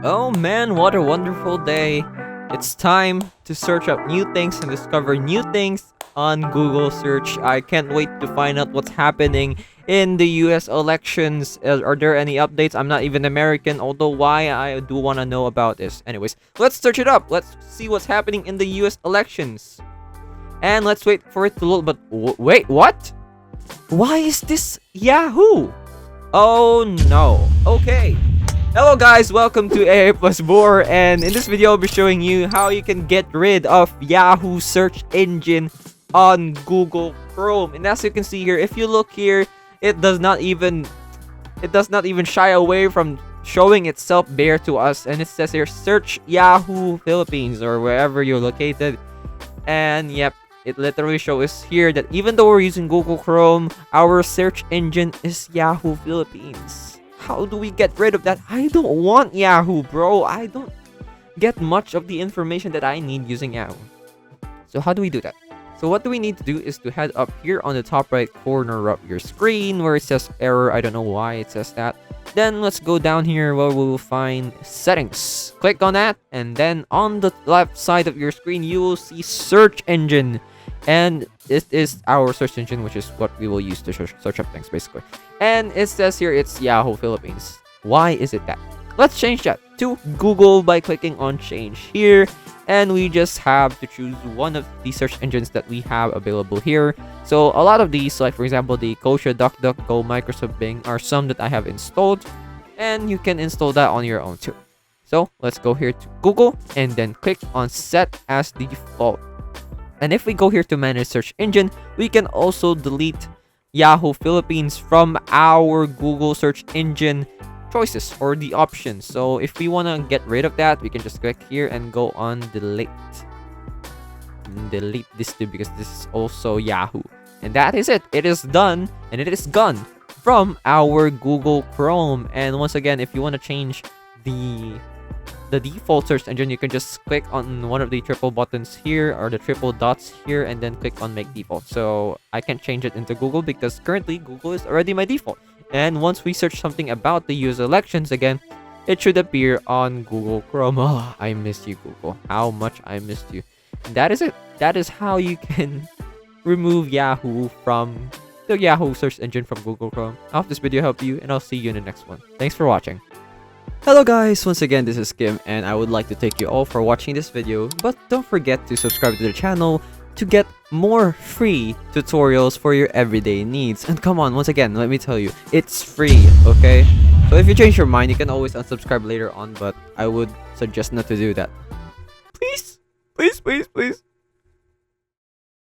Oh man, what a wonderful day. It's time to search up new things and discover new things on Google search. I can't wait to find out what's happening in the US elections. Are there any updates? I'm not even American, although why I do want to know about this. Anyways, let's search it up. Let's see what's happening in the US elections. And let's wait for it to load. But wait, what? Why is this Yahoo? Oh no. Okay. Hello guys, welcome to AA Plus More, and in this video I'll be showing you how you can get rid of Yahoo search engine on Google Chrome. And as you can see here, if you look here, it does not even shy away from showing itself bare to us, and it says here search Yahoo Philippines or wherever you're located. And yep, it literally shows here that even though we're using Google Chrome, our search engine is Yahoo Philippines. How do we get rid of that? I don't want Yahoo, bro. I don't get much of the information that I need using Yahoo. So how do we do that? So what do we need to do is to head up here on the top right corner of your screen where it says error. I don't know why it says that. Then let's go down here where we will find settings. Click on that, and then on the left side of your screen you will see search engine. And it is our search engine, which is what we will use to search up things basically. And it says here it's Yahoo Philippines. Why is it that? Let's change that to Google by clicking on change here. And we just have to choose one of the search engines that we have available here. So a lot of these, like for example the Kosha, DuckDuckGo, Microsoft Bing, are some that I have installed. And you can install that on your own too. So let's go here to Google and then click on set as default. And if we go here to manage search engine, we can also delete Yahoo Philippines from our Google search engine choices or the options. So if we want to get rid of that, we can just click here and go on delete. Delete this too because this is also Yahoo. And that is it. It is done and it is gone from our Google Chrome. And once again, if you want to change the default search engine, you can just click on one of the triple buttons here or the triple dots here and then click on make default. So I can't change it into Google because currently Google is already my default. And once we search something about the US elections again, it should appear on Google Chrome. Oh, I miss you, Google. How much I missed you. And that is it. That is how you can remove Yahoo from the Yahoo search engine from Google Chrome. I hope this video helped you, and I'll see you in the next one. Thanks for watching. Hello guys, once again this is Kim, and I would like to thank you all for watching this video, but don't forget to subscribe to the channel to get more free tutorials for your everyday needs. And come on, once again, let me tell you, it's free, okay? So if you change your mind, you can always unsubscribe later on, but I would suggest not to do that. Please, please, please, please.